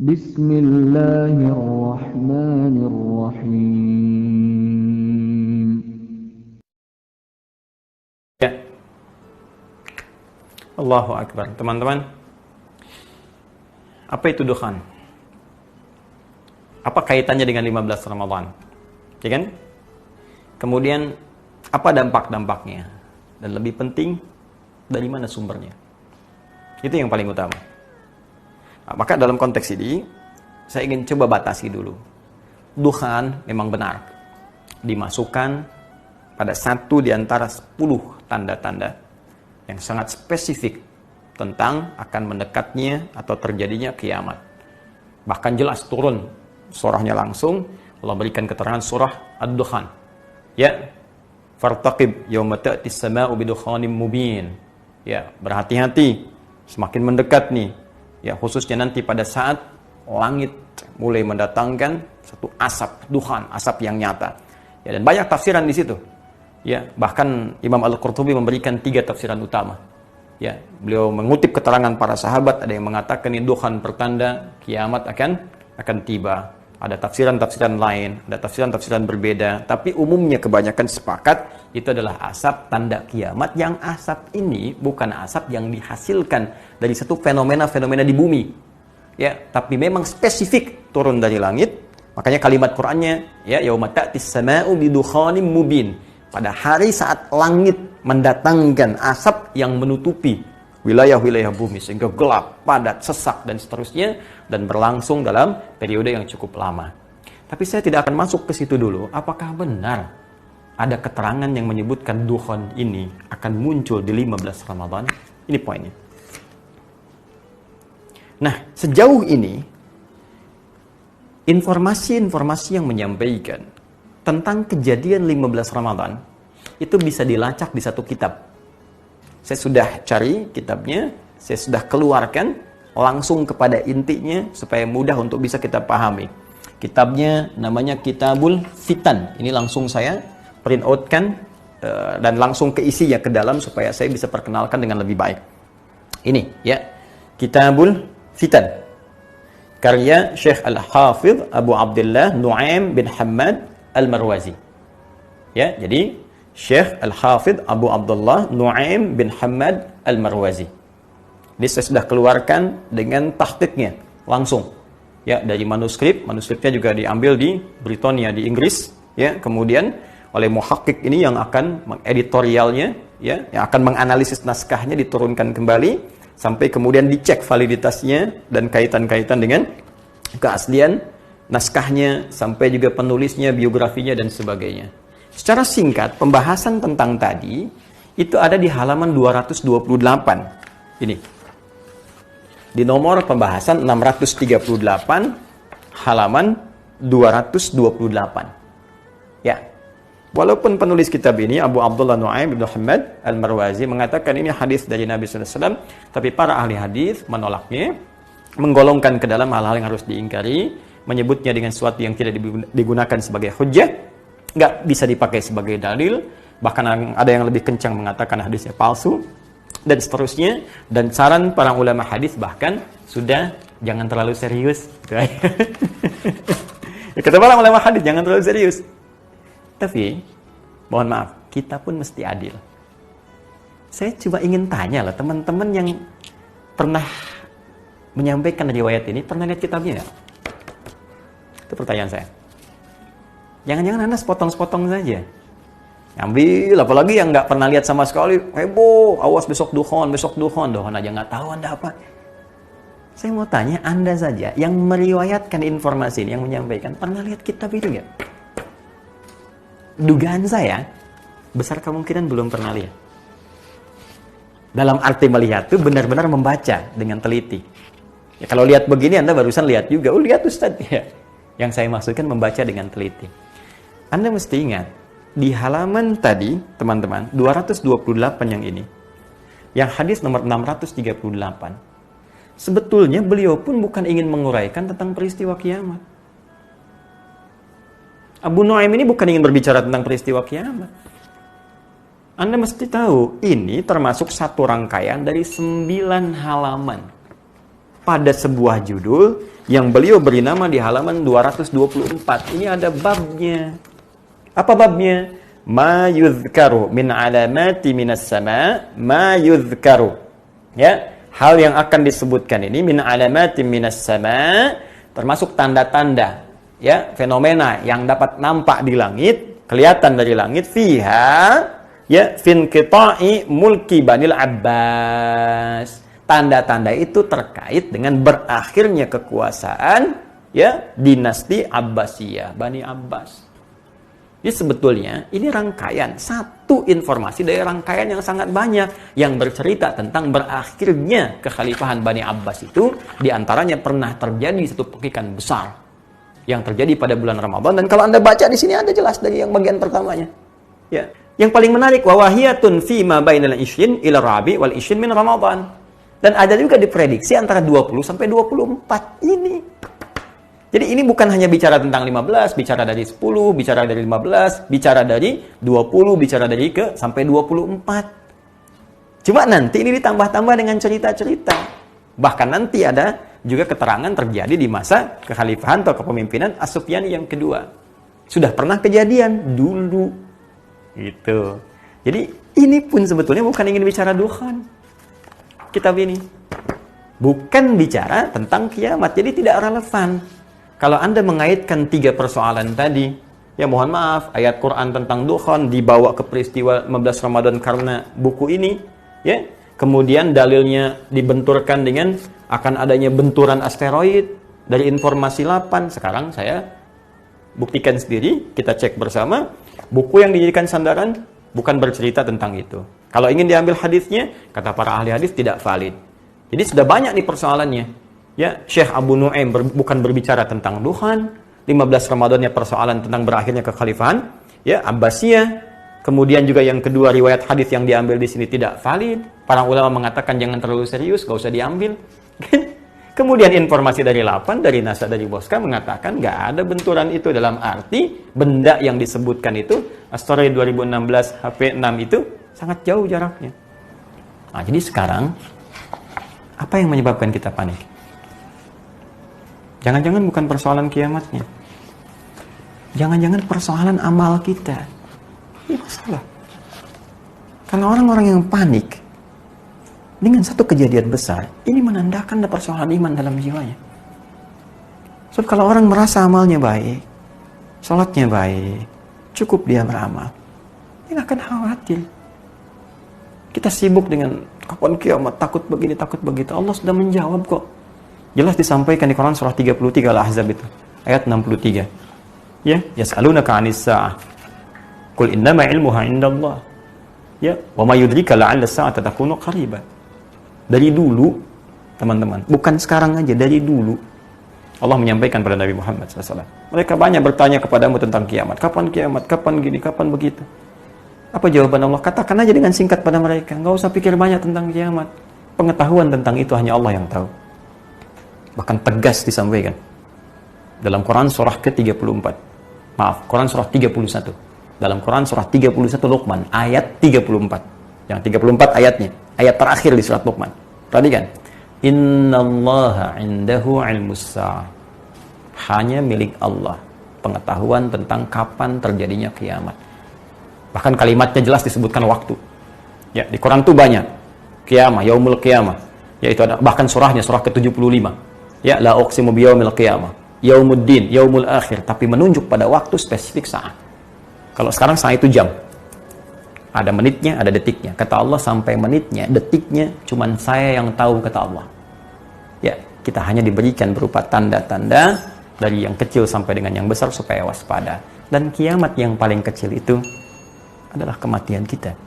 Bismillahirrahmanirrahim. Ya. Allahu Akbar. Teman-teman, apa itu dukhan? Apa kaitannya dengan 15 Ramadan? Ya kan? Kemudian, apa dampak-dampaknya? Dan lebih penting, dari mana sumbernya? Itu yang paling utama. Nah, maka dalam konteks ini, saya ingin coba batasi dulu. Dukhan memang benar. Dimasukkan pada satu di antara 10 tanda-tanda yang sangat spesifik tentang akan mendekatnya atau terjadinya kiamat. Bahkan jelas turun surahnya langsung, Allah berikan keterangan surah Ad-Dukhan. Ya, fartaqib yawma ta'tis sama'u bidukhanim mubin. Ya, berhati-hati, semakin mendekat nih. Ya, khususnya nanti pada saat langit mulai mendatangkan satu asap, dukhan, asap yang nyata. Ya, dan banyak tafsiran di situ. Ya, bahkan Imam Al-Qurtubi memberikan 3 tafsiran utama. Ya, beliau mengutip keterangan para sahabat, ada yang mengatakan ini dukhan pertanda kiamat akan tiba. Ada tafsiran-tafsiran lain, ada tafsiran-tafsiran berbeda, tapi umumnya kebanyakan sepakat itu adalah asap tanda kiamat, yang asap ini bukan asap yang dihasilkan dari satu fenomena-fenomena di bumi. Ya, tapi memang spesifik turun dari langit. Makanya kalimat Qur'annya, ya, yauma ta'tis sama'u bidukhanim mubin. Pada hari saat langit mendatangkan asap yang menutupi wilayah-wilayah bumi sehingga gelap, padat, sesak dan seterusnya, dan berlangsung dalam periode yang cukup lama. Tapi saya tidak akan masuk ke situ dulu. Apakah benar ada keterangan yang menyebutkan dukhan ini akan muncul di 15 Ramadan? Ini poinnya. Nah, sejauh ini informasi-informasi yang menyampaikan tentang kejadian 15 Ramadan itu bisa dilacak di satu kitab. Saya sudah cari kitabnya, saya sudah keluarkan langsung kepada intinya supaya mudah untuk bisa kita pahami. Kitabnya namanya Kitabul Fitan. Ini langsung saya print outkan dan langsung keisinya ke dalam supaya saya bisa perkenalkan dengan lebih baik. Ini ya, Kitabul Fitan. Karya Syekh Al-Hafidh Abu Abdullah Nu'aim bin Hammad Al-Marwazi. Ya, jadi Syekh Al-Hafidh Abu Abdullah Nu'aim bin Hammad Al-Marwazi. Ini saya sudah keluarkan dengan tahqiqnya langsung. Ya, dari manuskripnya juga diambil di Britania di Inggris, ya, kemudian oleh muhaqqiq ini yang akan mengeditorialnya, ya, yang akan menganalisis naskahnya, diturunkan kembali sampai kemudian dicek validitasnya dan kaitan-kaitan dengan keaslian naskahnya sampai juga penulisnya, biografinya dan sebagainya. Secara singkat, pembahasan tentang tadi itu ada di halaman 228. Ini. Di nomor pembahasan 638, halaman 228. Ya. Walaupun penulis kitab ini, Abu Abdullah Nu'aim bin Hammad Al-Marwazi, mengatakan ini hadis dari Nabi SAW, tapi para ahli hadis menolaknya, menggolongkan ke dalam hal-hal yang harus diingkari, menyebutnya dengan sesuatu yang tidak digunakan sebagai hujjah, nggak bisa dipakai sebagai dalil, bahkan ada yang lebih kencang mengatakan hadisnya palsu, dan seterusnya. Dan saran para ulama hadis bahkan sudah jangan terlalu serius. Kata para ulama hadis jangan terlalu serius. Tapi mohon maaf, kita pun mesti adil. Saya coba ingin tanya lah, teman-teman yang pernah menyampaikan riwayat ini pernah lihat kitabnya nggak? Itu pertanyaan saya. Jangan-jangan Anda sepotong-sepotong saja. Ambil, apalagi yang nggak pernah lihat sama sekali, heboh, awas besok dukhan aja nggak tahu Anda apa. Saya mau tanya, Anda saja yang meriwayatkan informasi ini, yang menyampaikan, pernah lihat kitab itu nggak? Dugaan saya, besar kemungkinan belum pernah lihat. Dalam arti melihat itu benar-benar membaca dengan teliti. Ya, kalau lihat begini, Anda barusan lihat juga, lihat Ustaz. Ya. Yang saya maksudkan membaca dengan teliti. Anda mesti ingat, di halaman tadi, teman-teman, 228 yang ini, yang hadis nomor 638, sebetulnya beliau pun bukan ingin menguraikan tentang peristiwa kiamat. Abu Nu'aim ini bukan ingin berbicara tentang peristiwa kiamat. Anda mesti tahu, ini termasuk satu rangkaian dari 9 halaman. pada sebuah judul yang beliau beri nama di halaman 224. Ini ada babnya. Apa babnya? Ma yuzkaru min alamati minas sama, ma yuzkaru. Ya, hal yang akan disebutkan ini min alamati minas sama, termasuk tanda-tanda, ya, fenomena yang dapat nampak di langit, kelihatan dari langit, fiha, ya, fin qita'i mulki Banil Abbas. Tanda-tanda itu terkait dengan berakhirnya kekuasaan, ya, dinasti Abbasiyah, Bani Abbas. Jadi sebetulnya ini rangkaian, satu informasi dari rangkaian yang sangat banyak yang bercerita tentang berakhirnya kekhalifahan Bani Abbas itu. Diantaranya pernah terjadi satu pekikan besar yang terjadi pada bulan Ramadan. Dan kalau Anda baca di sini ada jelas dari yang bagian pertamanya. Ya. Yang paling menarik, wawahiyatun fi ma bainal isyin ila rabi wal isyin min Ramadan. Dan ada juga diprediksi antara 20 sampai 24 ini. Jadi ini bukan hanya bicara tentang 15, bicara dari 10, bicara dari 15, bicara dari 20, bicara dari sampai 24. Cuma nanti ini ditambah-tambah dengan cerita-cerita. Bahkan nanti ada juga keterangan terjadi di masa kekhalifahan atau kepemimpinan As-Sufyani yang kedua. Sudah pernah kejadian dulu. Gitu. Jadi ini pun sebetulnya bukan ingin bicara Dukhan. Kitab ini bukan bicara tentang kiamat, jadi tidak relevan. Kalau Anda mengaitkan 3 persoalan tadi, ya mohon maaf, ayat Quran tentang Dukhan dibawa ke peristiwa 15 Ramadan karena buku ini, ya. Kemudian dalilnya dibenturkan dengan akan adanya benturan asteroid dari informasi 8. Sekarang saya buktikan sendiri, kita cek bersama, buku yang dijadikan sandaran bukan bercerita tentang itu. Kalau ingin diambil hadisnya, kata para ahli hadis tidak valid. Jadi sudah banyak nih persoalannya. Ya, Syekh Abu Nu'aim bukan berbicara tentang Dukhan, 15 Ramadannya persoalan tentang berakhirnya kekhalifahan, ya, Abbasiyah. Kemudian juga yang kedua, riwayat hadis yang diambil di sini tidak valid. Para ulama mengatakan jangan terlalu serius, gak usah diambil. Kemudian informasi dari 8, dari NASA, dari Boska mengatakan nggak ada benturan itu, dalam arti benda yang disebutkan itu, asteroid 2016 HP6 itu sangat jauh jaraknya. Nah, jadi sekarang apa yang menyebabkan kita panik? Jangan-jangan bukan persoalan kiamatnya. Jangan-jangan persoalan amal kita. Ini masalah. Karena orang-orang yang panik dengan satu kejadian besar, ini menandakan ada persoalan iman dalam jiwanya. So, kalau orang merasa amalnya baik, sholatnya baik, cukup dia beramal, dia nggak akan khawatir. Kita sibuk dengan kapan kiamat, takut begini, takut begitu. Allah sudah menjawab kok. Jelas disampaikan di Quran surah 33 Al-Ahzab itu, ayat 63. Ya, yas'alunaka 'anis sa'ah. Qul innama 'ilmuha 'indallah. Ya, wa ma yudrika la'alla as-sa'ata takunu qariba. Dari dulu, teman-teman, bukan sekarang aja, dari dulu Allah menyampaikan pada Nabi Muhammad SAW. Mereka banyak bertanya kepadamu tentang kiamat. Kapan kiamat? Kapan gini? Kapan begitu? Apa jawaban Allah? Katakan aja dengan singkat pada mereka. Nggak usah pikir banyak tentang kiamat. Pengetahuan tentang itu hanya Allah yang tahu. Bahkan tegas disampaikan dalam Quran surah ke-34. Maaf, Quran surah 31. Dalam Quran surah 31 Luqman, ayat 34. Yang 34 ayatnya, ayat terakhir di surat Luqman. Perhatikan. Innallaha 'indahu 'ilmus sa'ah. Hanya milik Allah pengetahuan tentang kapan terjadinya kiamat. Bahkan kalimatnya jelas disebutkan waktu. Ya, di Quran itu banyak. Kiamah, yaumul kiamah. Yaitu ada bahkan surahnya surah ke-75. Ya, la uqsimu biyaumil qiyamah, yaumuddin, yaumul akhir, tapi menunjuk pada waktu spesifik saat. Kalau sekarang saat itu jam. Ada menitnya, ada detiknya. Kata Allah sampai menitnya, detiknya cuman saya yang tahu, kata Allah. Ya, kita hanya diberikan berupa tanda-tanda dari yang kecil sampai dengan yang besar supaya waspada. Dan kiamat yang paling kecil itu adalah kematian kita.